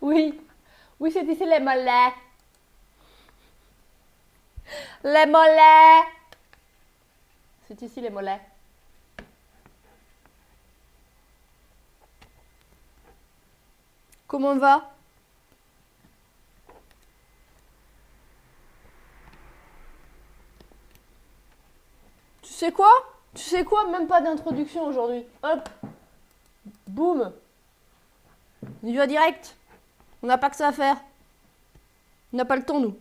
Oui. Oui, c'est ici les mollets. Les mollets. C'est ici les mollets. Comment on va? Tu sais quoi? Tu sais quoi? Même pas d'introduction aujourd'hui. Hop. Boum. On y va direct. On n'a pas que ça à faire. On n'a pas le temps, nous.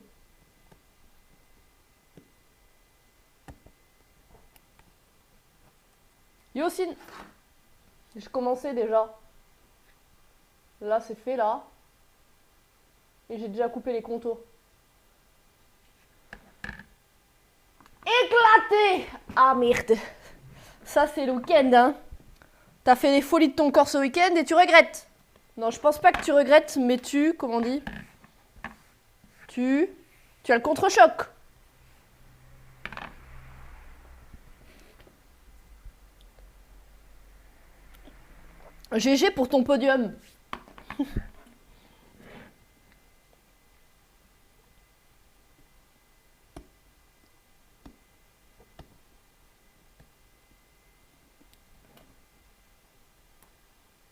Yosine. J'ai commencé déjà. Là, c'est fait, là. Et j'ai déjà coupé les contours. Éclaté! Ah, merde. Ça, c'est le week-end, hein. T'as fait les folies de ton corps ce week-end et tu regrettes. Non, je pense pas que tu regrettes, mais comment on dit? Tu as le contre-choc. GG pour ton podium.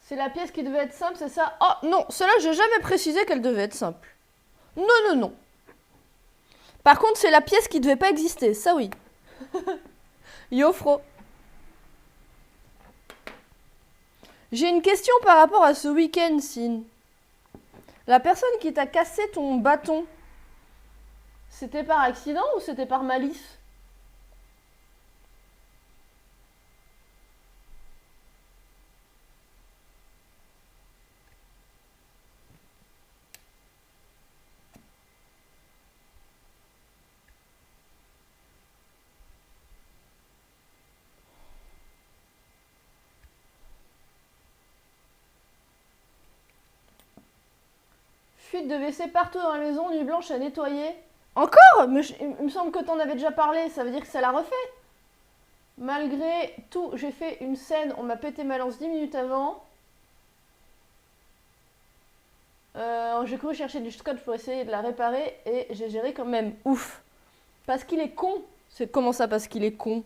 C'est la pièce qui devait être simple, c'est ça? Oh non, celle-là, j'ai jamais précisé qu'elle devait être simple. Non, non, non. Par contre, c'est la pièce qui devait pas exister, ça oui. Yo, Fro. J'ai une question par rapport à ce week-end, Sin. La personne qui t'a cassé ton bâton, c'était par accident ou c'était par malice? Fuite de WC partout dans la maison, nuit blanche à nettoyer. Encore? Mais il me semble que t'en avais déjà parlé, ça veut dire que ça l'a refait. Malgré tout, j'ai fait une scène, on m'a pété ma lance 10 minutes avant. J'ai couru chercher du scotch pour essayer de la réparer et j'ai géré quand même. Ouf. Parce qu'il est con. C'est comment ça, parce qu'il est con?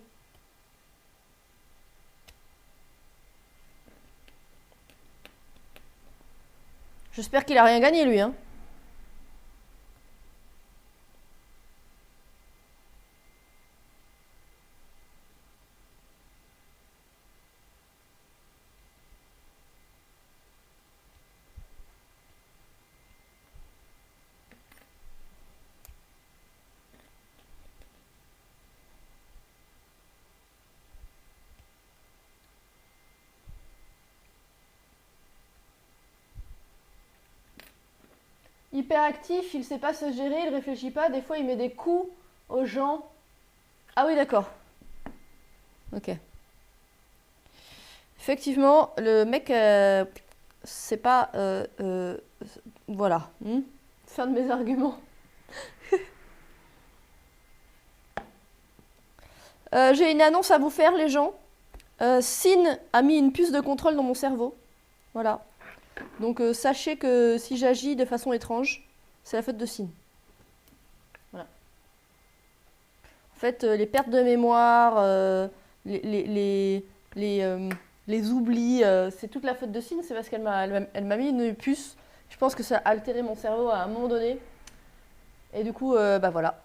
J'espère qu'il a rien gagné, lui, hein. Hyperactif, il sait pas se gérer, il réfléchit pas, des fois il met des coups aux gens. Ah oui, d'accord. Ok. Effectivement, le mec, c'est pas... voilà. Fin de mes arguments. J'ai une annonce à vous faire, les gens. Sin a mis une puce de contrôle dans mon cerveau. Voilà. Donc sachez que si j'agis de façon étrange, c'est la faute de Sin. Voilà. En fait, les pertes de mémoire, les oublis, c'est toute la faute de Sin, c'est parce qu'elle m'a mis une puce. Je pense que ça a altéré mon cerveau à un moment donné. Et du coup, bah voilà.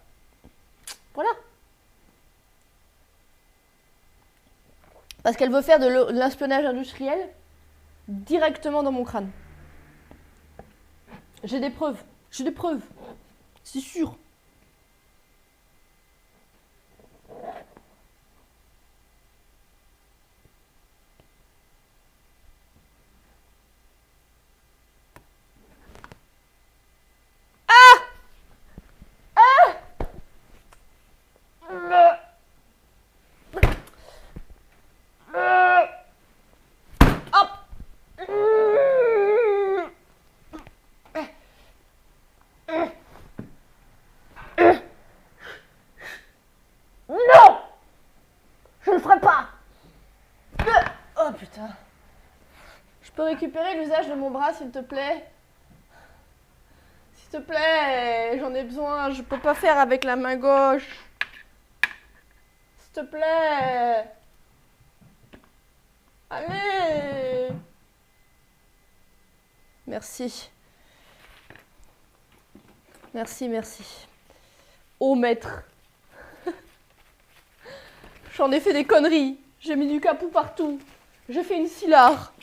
Voilà. Parce qu'elle veut faire de l'espionnage industriel directement dans mon crâne. J'ai des preuves. J'ai des preuves. C'est sûr. récupérer l'usage de mon bras, s'il te plaît? S'il te plaît, j'en ai besoin. Je peux pas faire avec la main gauche. S'il te plaît. Allez. Merci. Merci, merci. Oh, maître. J'en ai fait des conneries. J'ai mis du capou partout. J'ai fait une silare.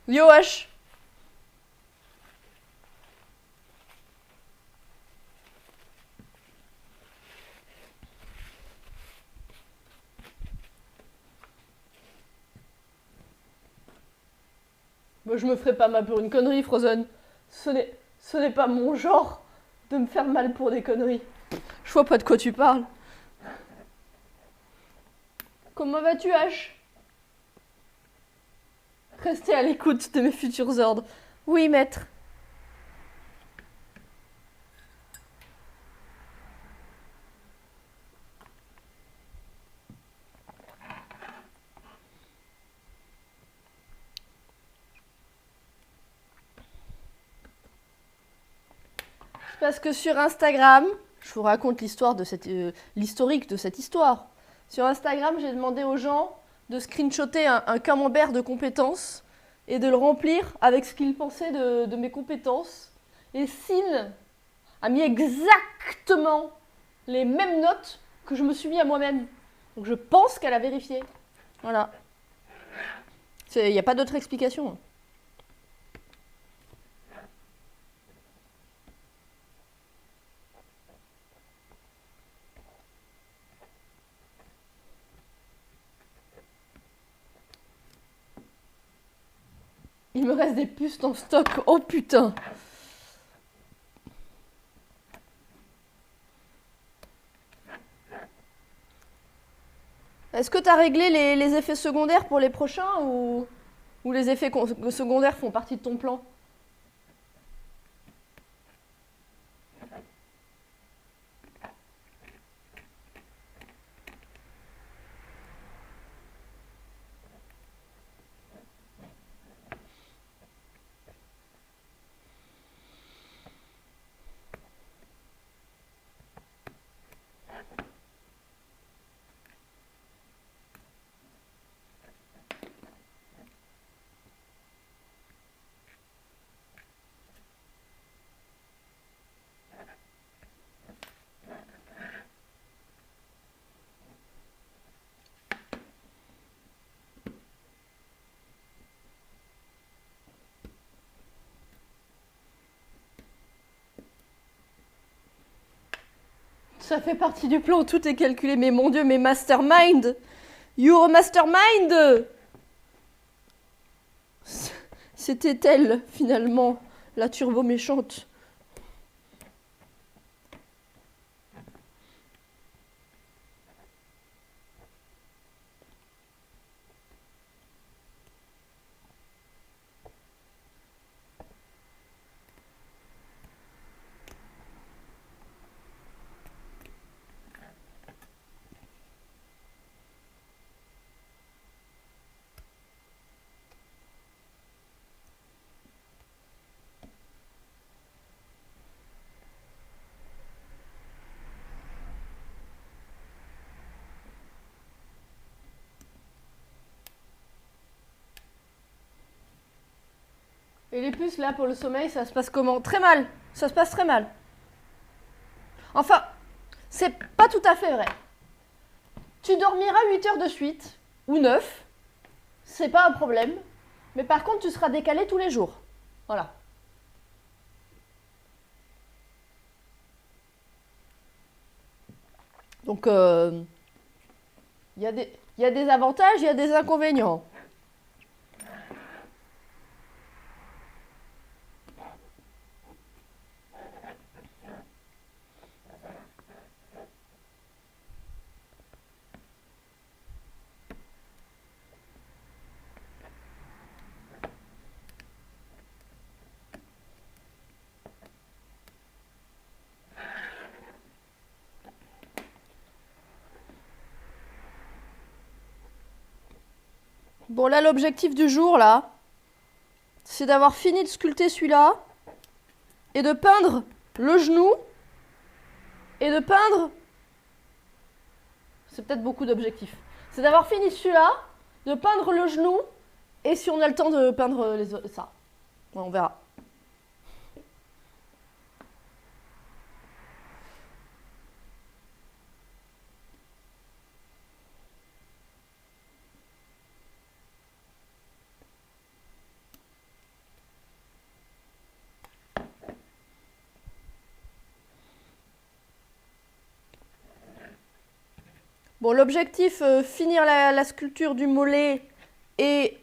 Yoash. Moi, je me ferai pas mal pour une connerie, Frozen. Ce n'est pas mon genre de me faire mal pour des conneries. Je vois pas de quoi tu parles. Comment vas-tu, H? Restez à l'écoute de mes futurs ordres. Oui, maître. Parce que sur Instagram, je vous raconte l'historique de cette histoire. Sur Instagram, j'ai demandé aux gens de screenshotter un camembert de compétences et de le remplir avec ce qu'ils pensaient de mes compétences. Et Sin a mis exactement les mêmes notes que je me suis mis à moi-même. Donc je pense qu'elle a vérifié. Voilà. Il n'y a pas d'autre explication. Il me reste des puces en stock. Oh putain. Est-ce que tu as réglé les effets secondaires pour les prochains ou les effets secondaires font partie de ton plan? Ça fait partie du plan, tout est calculé. Mais mon Dieu, mais mastermind! You're a mastermind! C'était elle, finalement, la turbo méchante. Et les puces, là, pour le sommeil, ça se passe comment? Très mal. Ça se passe très mal. Enfin, c'est pas tout à fait vrai. Tu dormiras 8 heures de suite, ou 9. C'est pas un problème. Mais par contre, tu seras décalé tous les jours. Voilà. Donc, il y a des avantages, il y a des inconvénients. Bon, là, l'objectif du jour, là, c'est d'avoir fini de sculpter celui-là et de peindre le genou et de peindre... C'est peut-être beaucoup d'objectifs. C'est d'avoir fini celui-là, de peindre le genou et si on a le temps de peindre ça. Ouais, on verra. Bon, l'objectif, finir la sculpture du mollet et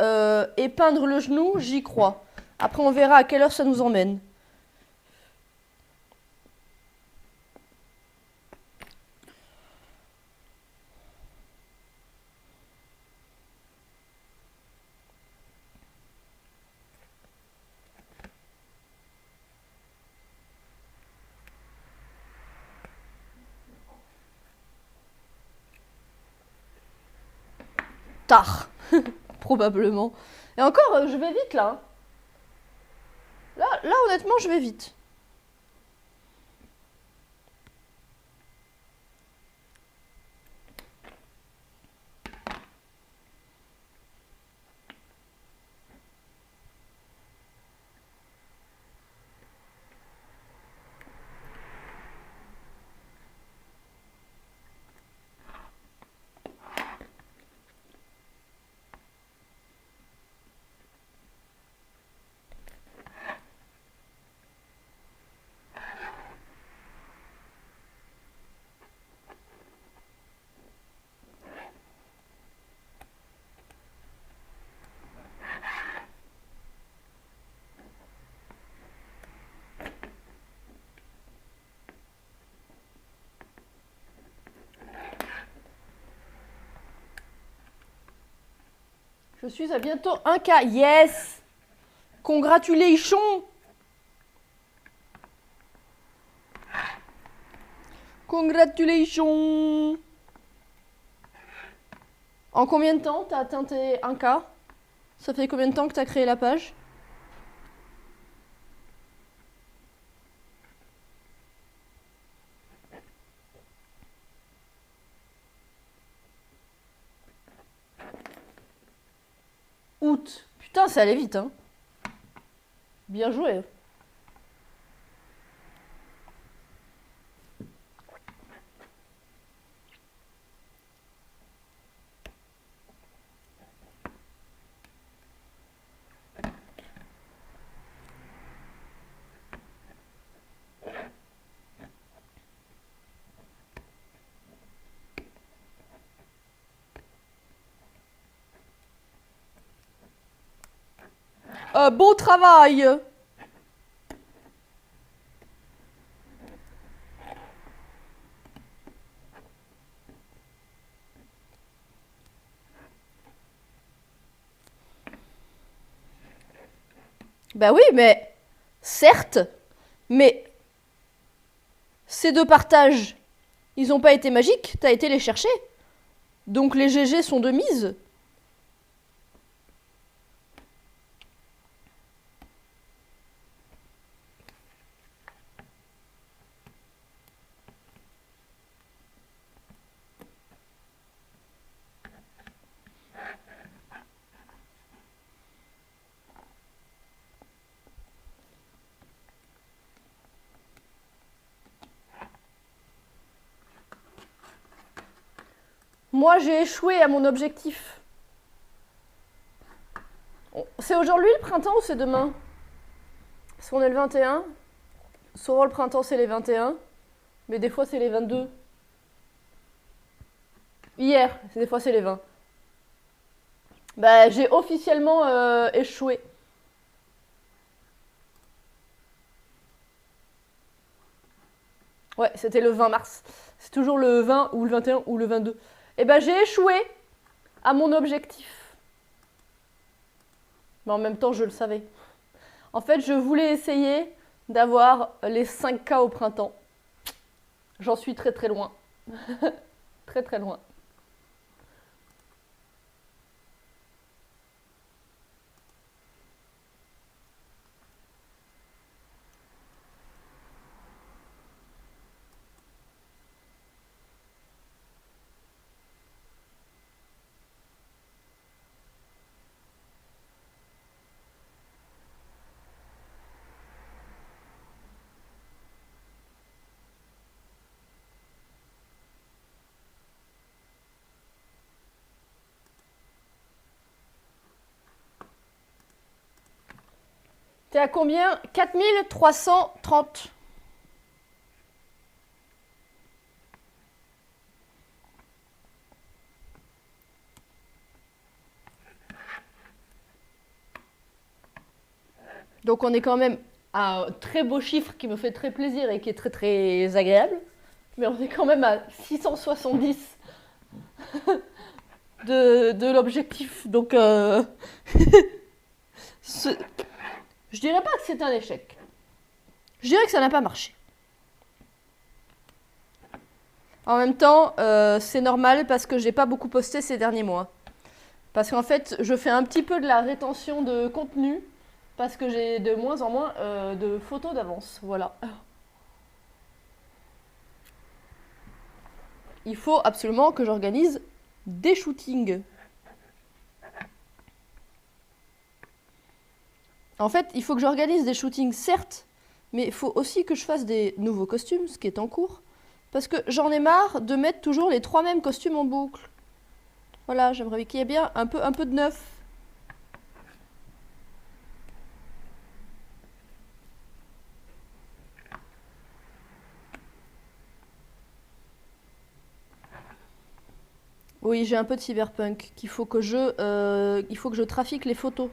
peindre le genou, j'y crois. Après, on verra à quelle heure ça nous emmène. Tard, probablement. Et encore, je vais vite là. Là, honnêtement, je vais vite. Je suis à bientôt 1K. Yes! Congratulations! Congratulations! En combien de temps t'as atteint tes 1K? Ça fait combien de temps que t'as créé la page? Août. Putain, ça allait vite, hein. Bien joué. Beau travail! Bah oui, mais certes, mais ces deux partages, ils n'ont pas été magiques, t'as été les chercher. Donc les GG sont de mise. Moi, j'ai échoué à mon objectif. C'est aujourd'hui le printemps ou c'est demain? Parce qu'on est le 21. Souvent le printemps c'est les 21. Mais des fois c'est les 22. Hier, des fois c'est les 20. Bah j'ai officiellement échoué. Ouais, c'était le 20 mars. C'est toujours le 20 ou le 21 ou le 22. Et bah j'ai échoué à mon objectif. Mais en même temps, je le savais. En fait, je voulais essayer d'avoir les 5K au printemps. J'en suis très très loin. Très très loin. T'es à combien? 4330. Donc on est quand même à un très beau chiffre qui me fait très plaisir et qui est très très agréable. Mais on est quand même à 670 de l'objectif. Donc je dirais pas que c'est un échec. Je dirais que ça n'a pas marché. En même temps, c'est normal parce que j'ai pas beaucoup posté ces derniers mois. Parce qu'en fait, je fais un petit peu de la rétention de contenu parce que j'ai de moins en moins de photos d'avance. Voilà. Il faut absolument que j'organise des shootings. En fait, il faut que j'organise des shootings, certes, mais il faut aussi que je fasse des nouveaux costumes, ce qui est en cours. Parce que j'en ai marre de mettre toujours les 3 mêmes costumes en boucle. Voilà, j'aimerais qu'il y ait bien un peu de neuf. Oui, j'ai un peu de cyberpunk qu'il faut que je trafique les photos.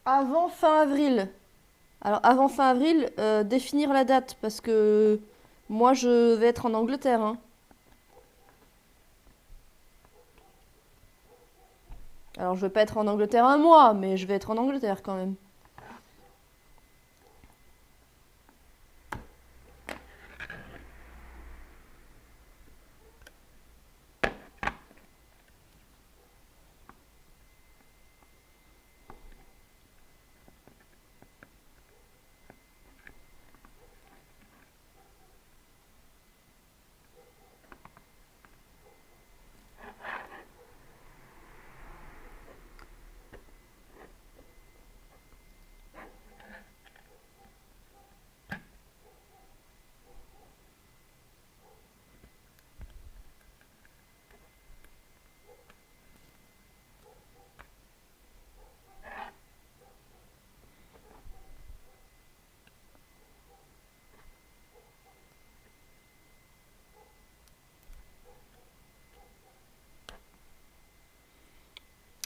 Avant fin avril. Alors avant fin avril, définir la date parce que moi je vais être en Angleterre, hein. Alors je vais pas être en Angleterre un mois, mais je vais être en Angleterre quand même.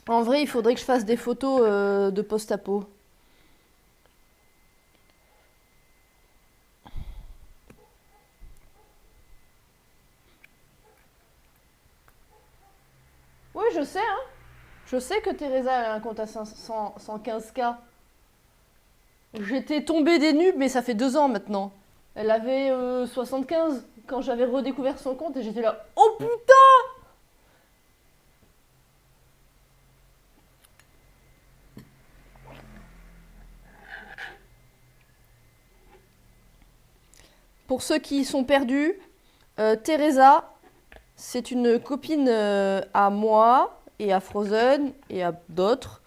En vrai, il faudrait que je fasse des photos de post-apo. Oui, je sais, hein. Je sais que Teresa a un compte à 115K. J'étais tombée des nues, mais ça fait 2 ans maintenant. Elle avait 75 quand j'avais redécouvert son compte et j'étais là. Oh putain! Pour ceux qui sont perdus, Teresa, c'est une copine à moi et à Frozen et à d'autres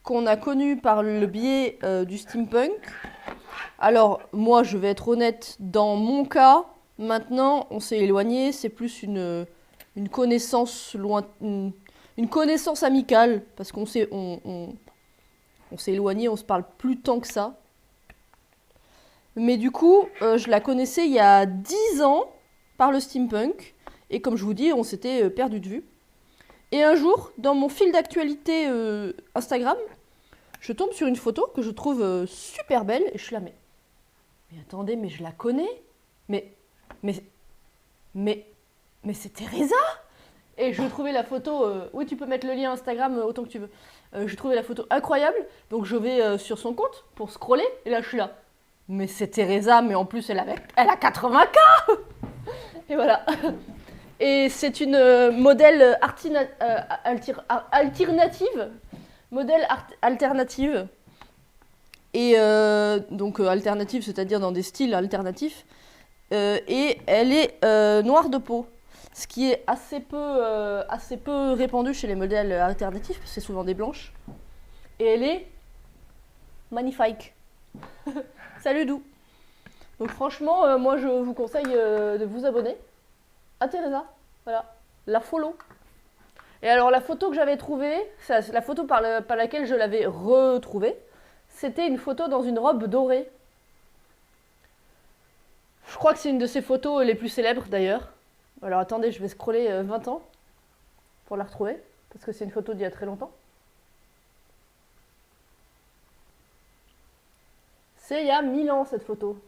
qu'on a connue par le biais du steampunk. Alors, moi, je vais être honnête, dans mon cas, maintenant, on s'est éloigné, c'est plus une connaissance une connaissance amicale, parce qu'on s'est éloigné, on se parle plus tant que ça. Mais du coup, je la connaissais il y a 10 ans par le steampunk, et comme je vous dis, on s'était perdu de vue. Et un jour, dans mon fil d'actualité Instagram, je tombe sur une photo que je trouve super belle, et je suis là, mais attendez, mais je la connais. Mais c'est Teresa. Et je trouvais la photo, oui tu peux mettre le lien Instagram autant que tu veux. Je trouvais la photo incroyable, donc je vais sur son compte pour scroller, et là je suis là. mais c'est Teresa, mais en plus elle a 80K. Et voilà. Et c'est une modèle alternative. Modèle alternative. Et donc alternative, c'est-à-dire dans des styles alternatifs. Et elle est noire de peau. Ce qui est assez peu répandu chez les modèles alternatifs, parce que c'est souvent des blanches. Et elle est magnifique. Salut Dou. Donc franchement, moi je vous conseille de vous abonner à Teresa. Voilà, la follow. Et alors la photo que j'avais trouvée, c'est la photo par laquelle je l'avais retrouvée, c'était une photo dans une robe dorée. Je crois que c'est une de ses photos les plus célèbres d'ailleurs. Alors attendez, je vais scroller 20 ans pour la retrouver, parce que c'est une photo d'il y a très longtemps. C'est il y a 1000 ans cette photo.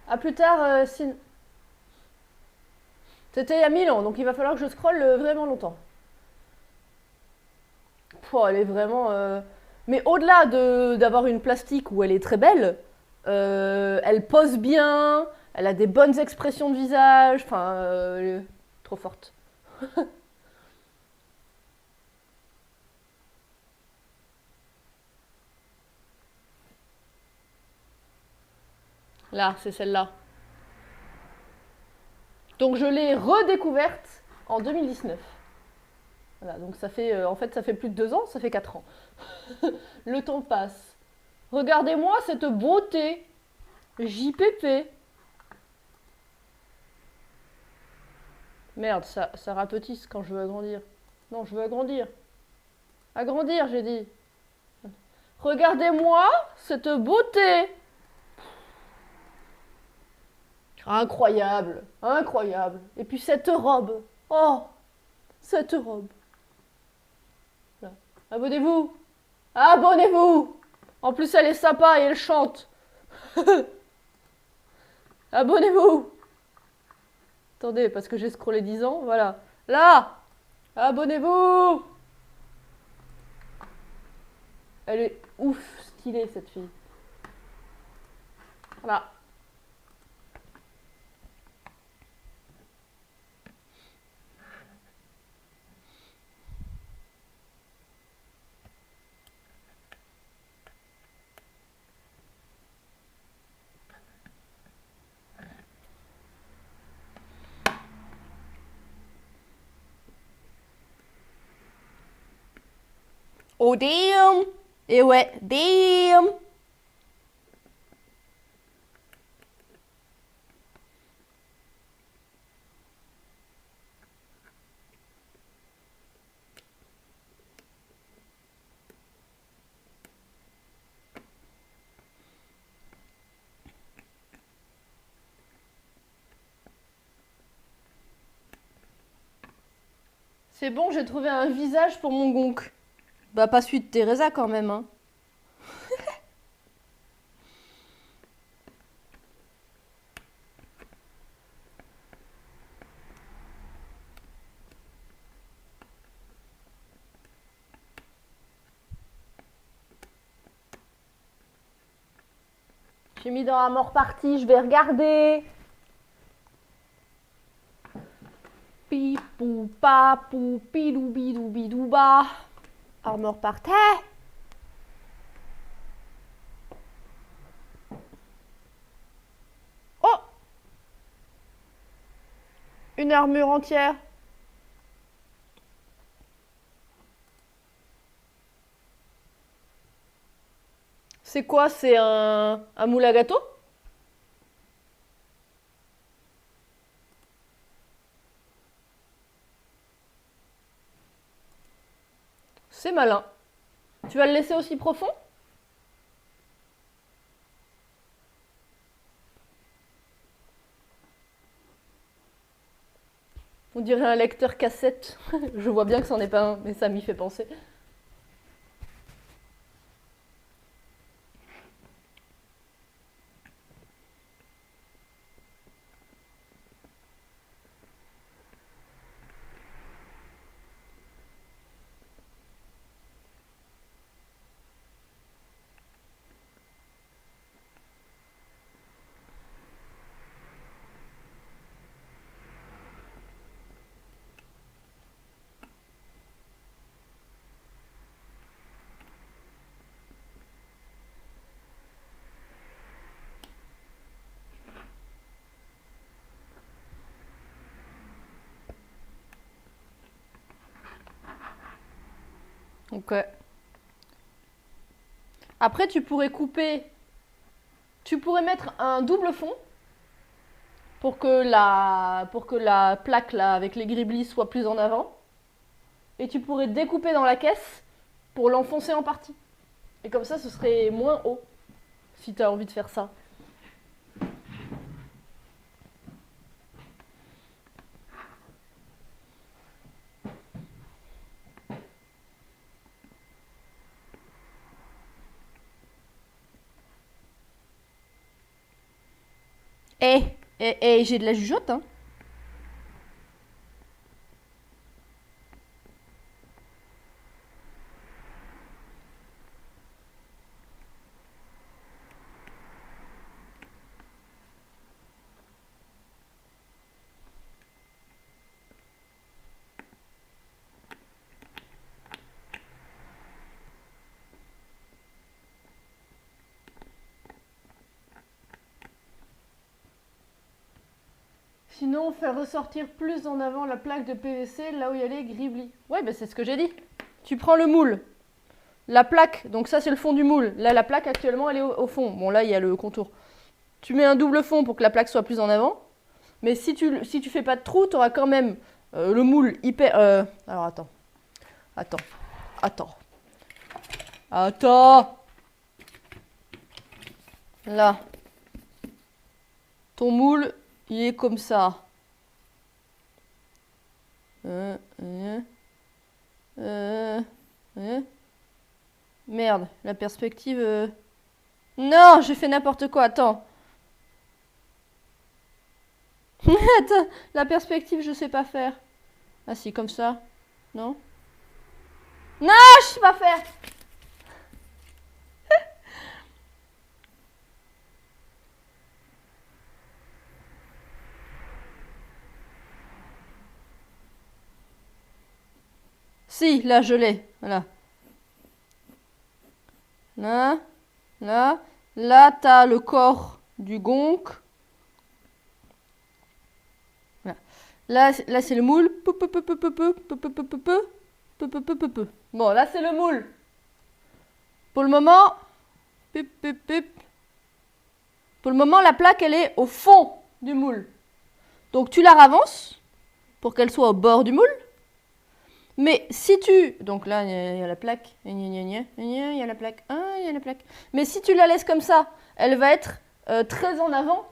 A plus tard, c'était il y a 1000 ans, donc il va falloir que je scrolle vraiment longtemps. Elle est vraiment... Mais au-delà d'avoir une plastique où elle est très belle, elle pose bien, elle a des bonnes expressions de visage, enfin, elle est trop forte. Là, c'est celle-là. Donc je l'ai redécouverte en 2019. Voilà, donc ça fait, en fait, ça fait plus de 2 ans, ça fait 4 ans. Le temps passe. Regardez-moi cette beauté. JPP. Merde, ça rapetisse quand je veux agrandir. Non, je veux agrandir. Agrandir, j'ai dit. Regardez-moi cette beauté. Incroyable, incroyable. Et puis cette robe. Oh, cette robe. Là. Abonnez-vous. Abonnez-vous. En plus, elle est sympa et elle chante. Abonnez-vous. Attendez, parce que j'ai scrollé 10 ans, voilà. Là. Abonnez-vous. Elle est ouf, stylée cette fille. Voilà. Oh damn. Et ouais, damn. C'est bon, j'ai trouvé un visage pour mon gonk. Bah pas celui de Teresa quand même, hein. J'ai mis dans la mort partie, je vais regarder. Pipou papou pilou bidou bidou ba. Armor par terre. Oh, une armure entière. C'est quoi? C'est un moule à gâteau? C'est malin. Tu vas le laisser aussi profond? On dirait un lecteur cassette. Je vois bien que c'en est pas un, mais ça m'y fait penser. Ok. Après, tu pourrais couper... Tu pourrais mettre un double fond pour que la plaque là, avec les griblis soit plus en avant. Et tu pourrais découper dans la caisse pour l'enfoncer en partie. Et comme ça, ce serait moins haut, si tu as envie de faire ça. J'ai de la jugeote, hein. Sinon, faire ressortir plus en avant la plaque de PVC là où il y a les griblis. Ouais, bah c'est ce que j'ai dit. Tu prends le moule, la plaque, donc ça c'est le fond du moule. Là, la plaque actuellement elle est au fond. Bon, là il y a le contour. Tu mets un double fond pour que la plaque soit plus en avant. Mais si tu fais pas de trou, tu auras quand même le moule hyper. Alors attends. Attends. Là. Ton moule, il est comme ça. Merde, la perspective... Non, j'ai fait n'importe quoi, attends. Attends, la perspective, je sais pas faire. Ah si, comme ça. Non? Non, je sais pas faire. Si, là, je l'ai. Voilà. Là, là. Là, t'as le corps du gonk. Là, c'est le moule. Bon, là, c'est le moule. Pour le moment, pour le moment, la plaque, elle est au fond du moule. Donc, tu la ravances pour qu'elle soit au bord du moule. Mais si tu... Donc là, il y a la plaque. Il y a la plaque. Il y a la plaque. Mais si tu la laisses comme ça, elle va être très en avant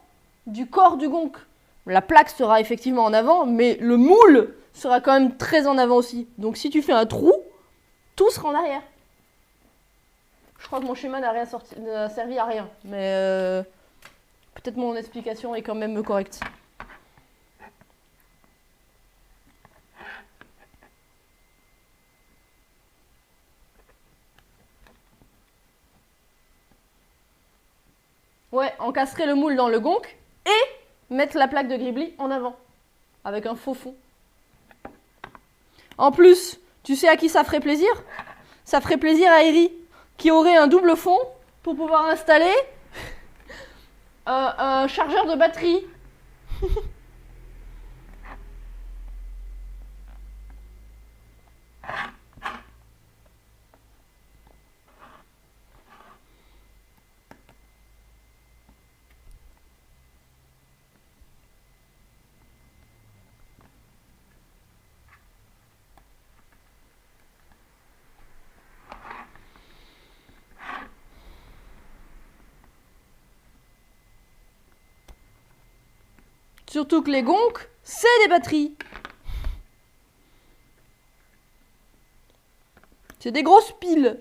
du corps du gonk. La plaque sera effectivement en avant, mais le moule sera quand même très en avant aussi. Donc si tu fais un trou, tout sera en arrière. Je crois que mon schéma n'a servi à rien. Mais peut-être mon explication est quand même correcte. Ouais, encastrer le moule dans le gonk et mettre la plaque de gribli en avant. Avec un faux fond. En plus, tu sais à qui ça ferait plaisir? Ça ferait plaisir à Eri, qui aurait un double fond pour pouvoir installer un chargeur de batterie. Surtout que les gonks, c'est des batteries. C'est des grosses piles.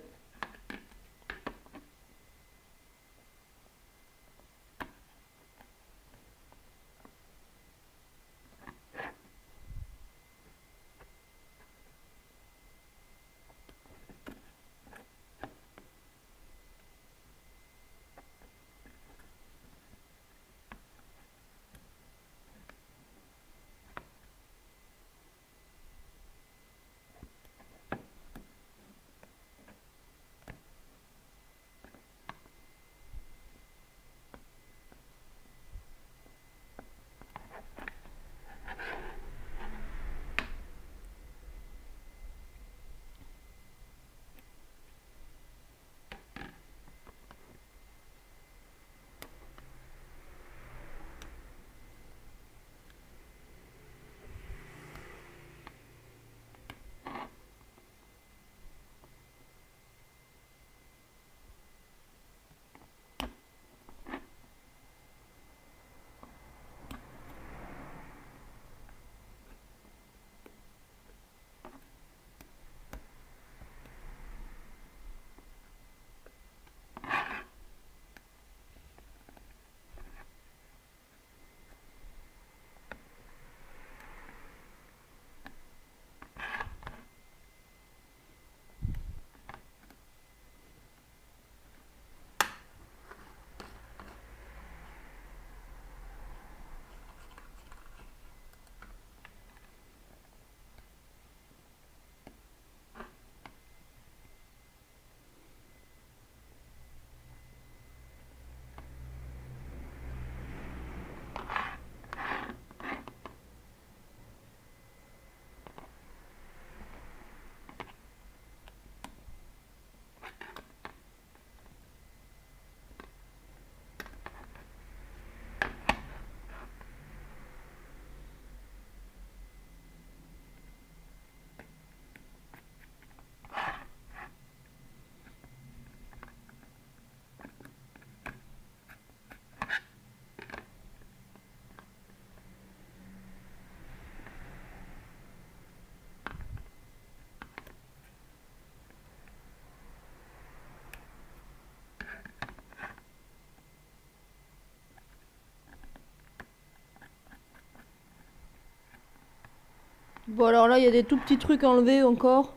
Bon, alors là, il y a des tout petits trucs à enlever encore.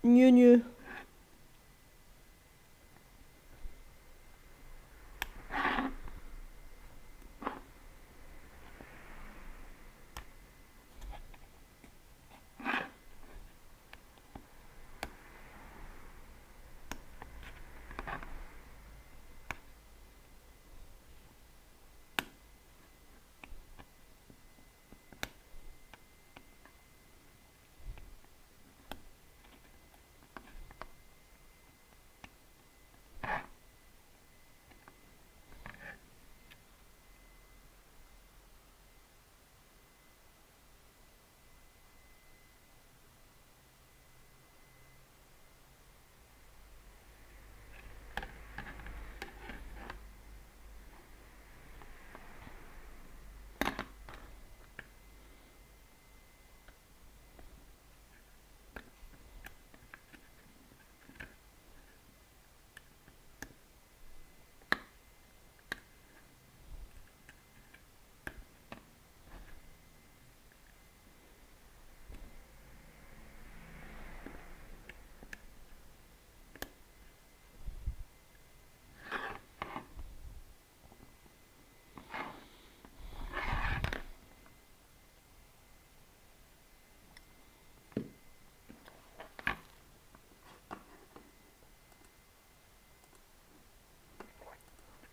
Gneu.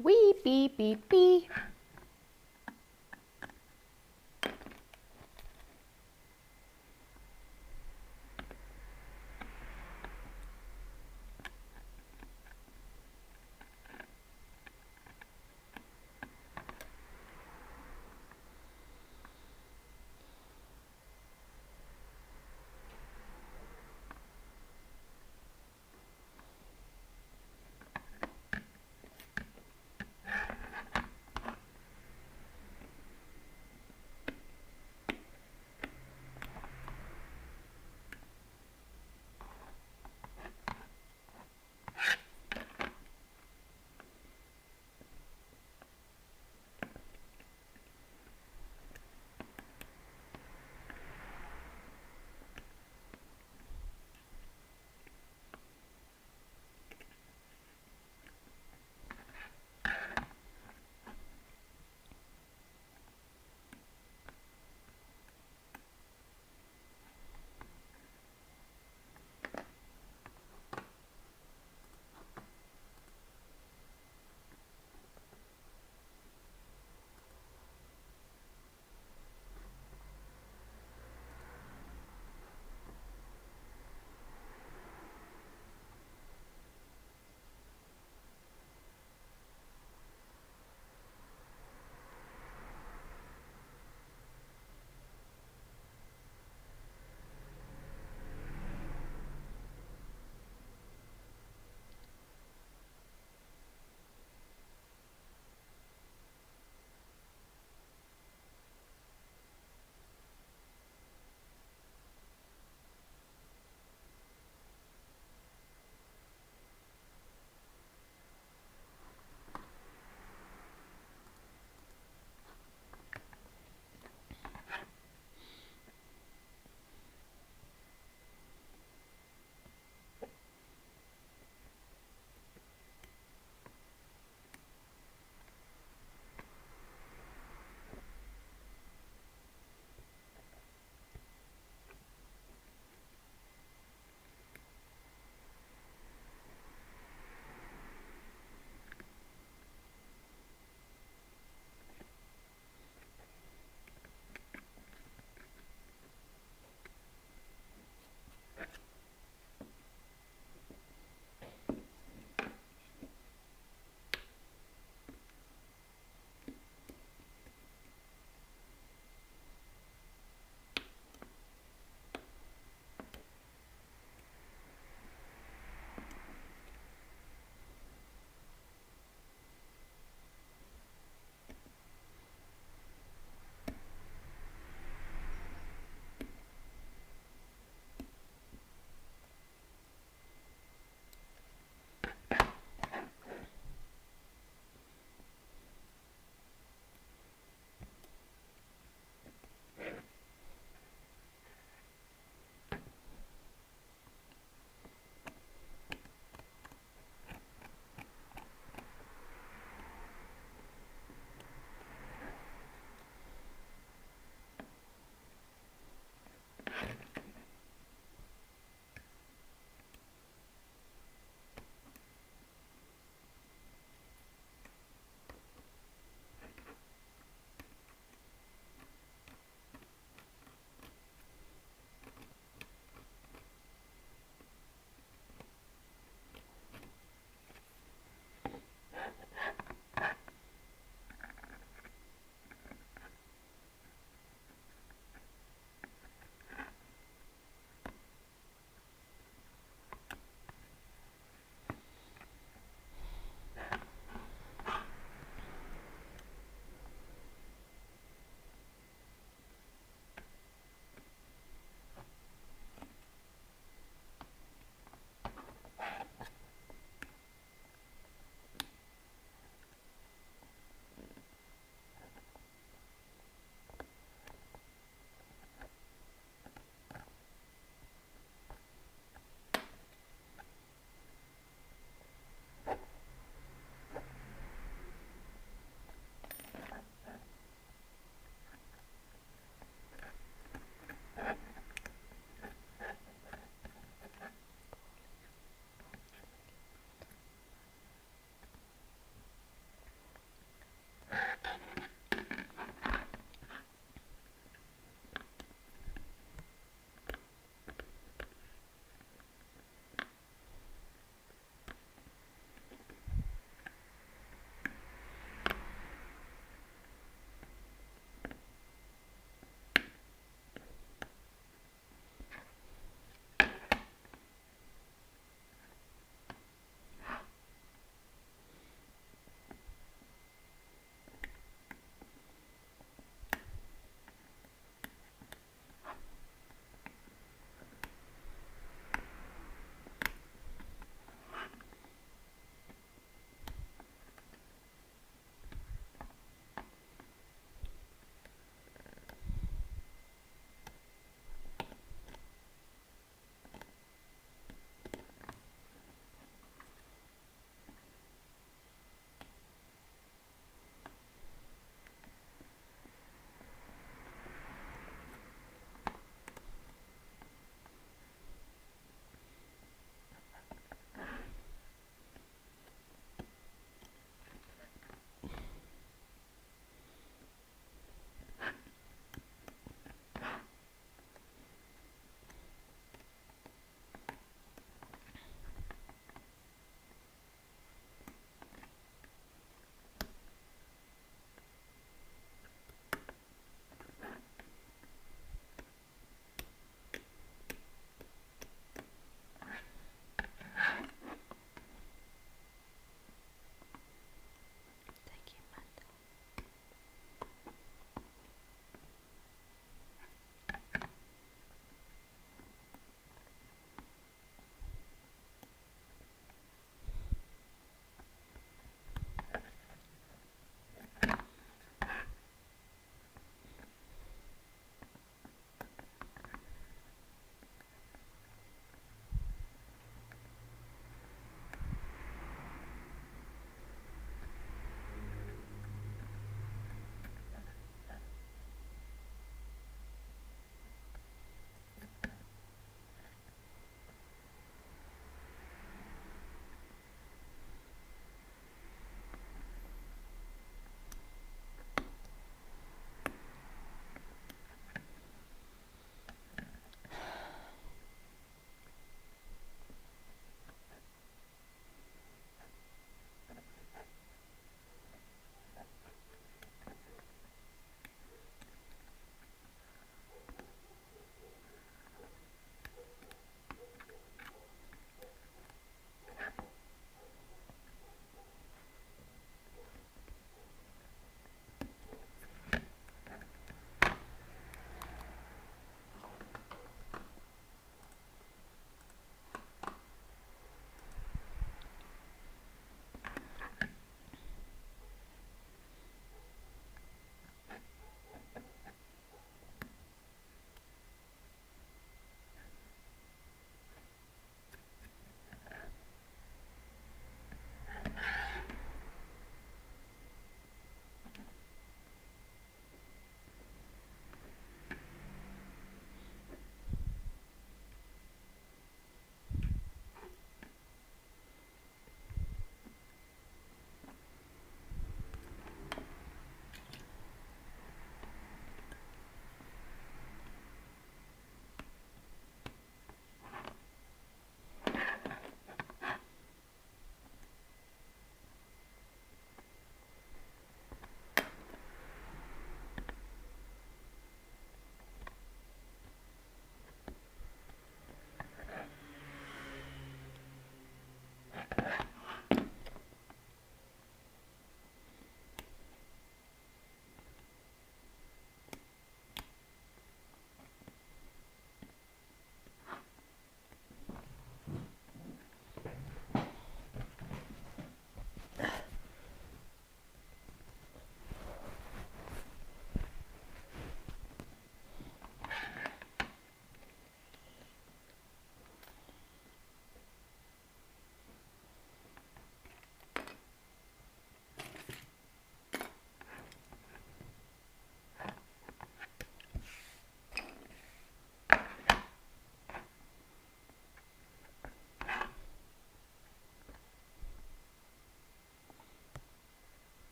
Oui, pi, pi, pi.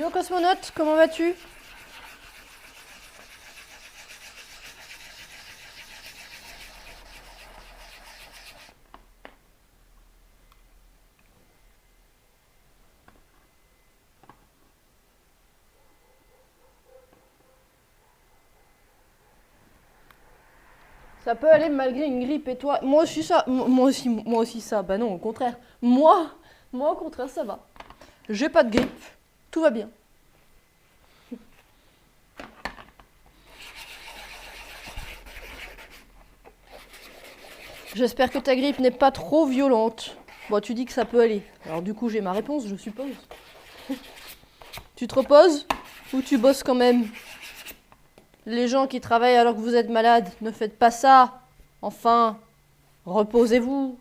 Yo cosmonaute, comment vas-tu? Ça peut aller malgré une grippe et toi, moi aussi ça, moi aussi ça, bah non au contraire, moi au contraire ça va. J'ai pas de grippe, tout va bien. J'espère que ta grippe n'est pas trop violente. Bon, tu dis que ça peut aller. Alors du coup, j'ai ma réponse, je suppose. Tu te reposes ou tu bosses quand même? Les gens qui travaillent alors que vous êtes malade, ne faites pas ça. Enfin, reposez-vous.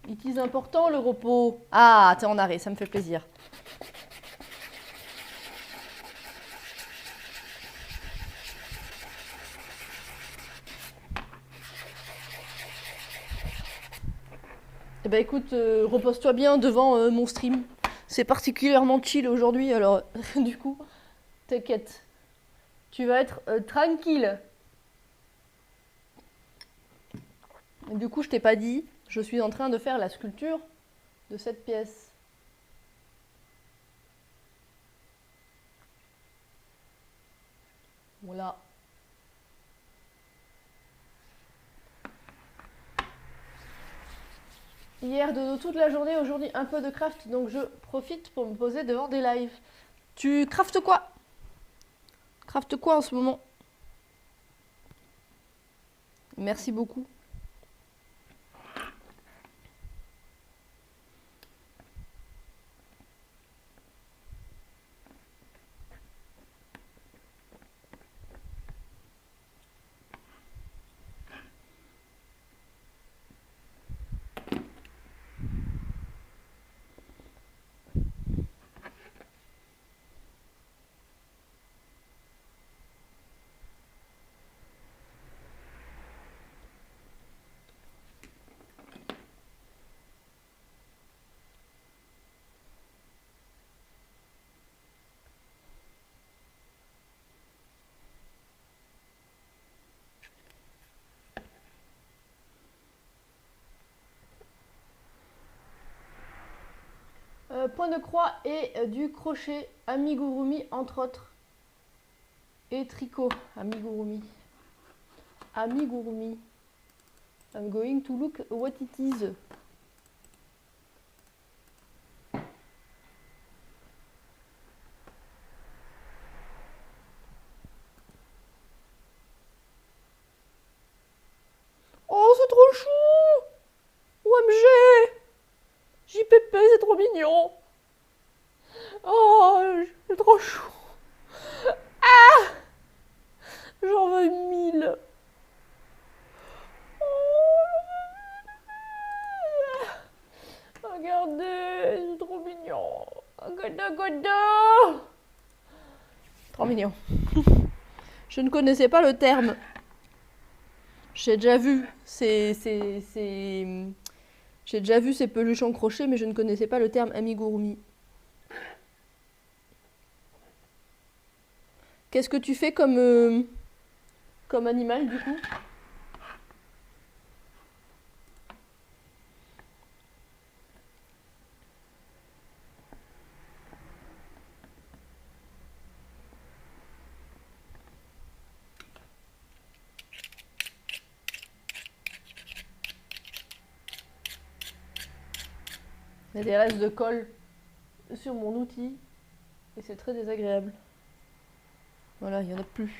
It is important le repos. Ah, t'es en arrêt, ça me fait plaisir. Eh ben écoute, repose-toi bien devant mon stream. C'est particulièrement chill aujourd'hui, alors du coup, t'inquiète. Tu vas être tranquille. Et du coup, je t'ai pas dit, je suis en train de faire la sculpture de cette pièce. Voilà. Hier, de toute la journée, aujourd'hui un peu de craft, donc je profite pour me poser devant des lives. Tu craftes quoi? Craftes quoi en ce moment? Merci beaucoup. Point de croix et du crochet, amigurumi entre autres. Et tricot, amigurumi. Amigurumi. I'm going to look what it is. Oh, c'est trop chou! OMG! JPP, c'est trop mignon! Oh, c'est trop chou! Ah! J'en veux 1000! Oh, regardez, c'est trop mignon! Goda, goda! Trop mignon. Je ne connaissais pas le terme. J'ai déjà vu j'ai déjà vu ces peluches en crochet, mais je ne connaissais pas le terme amigurumi. Qu'est-ce que tu fais comme animal du coup? Il y a des restes de colle sur mon outil et c'est très désagréable. Voilà, il n'y en a plus.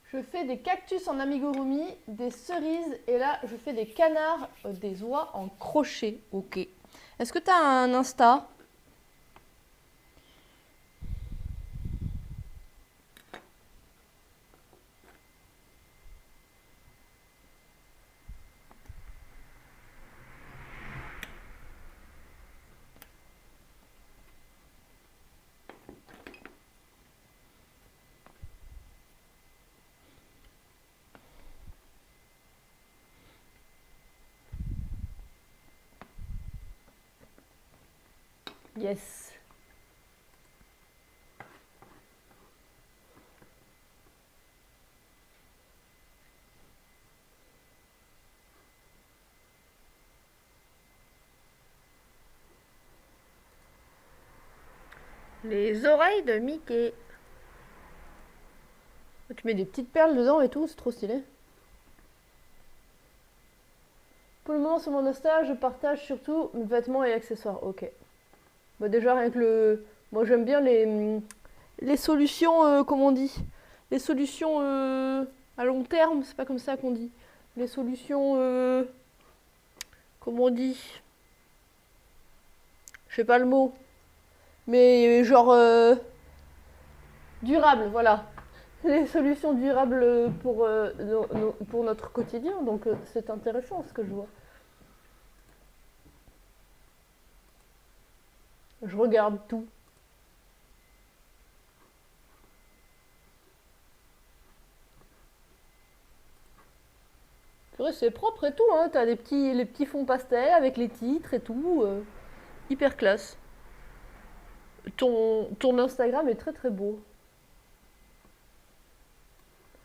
Je fais des cactus en amigurumi, des cerises et là je fais des canards, des oies en crochet. Ok. Est-ce que tu as un Insta? Yes. Les oreilles de Mickey. Tu mets des petites perles dedans et tout, c'est trop stylé. Pour le moment sur mon Insta, je partage surtout mes vêtements et accessoires. Ok. Bah déjà rien que le... Moi j'aime bien les solutions, comment on dit? Les solutions à long terme, c'est pas comme ça qu'on dit. Les solutions, comment on dit? Je sais pas le mot. Mais genre durable, voilà. Les solutions durables pour notre quotidien, donc c'est intéressant ce que je vois. Je regarde tout. Purée, c'est propre et tout, hein. T'as les petits fonds pastels avec les titres et tout. Hyper classe. Ton Instagram est très très beau.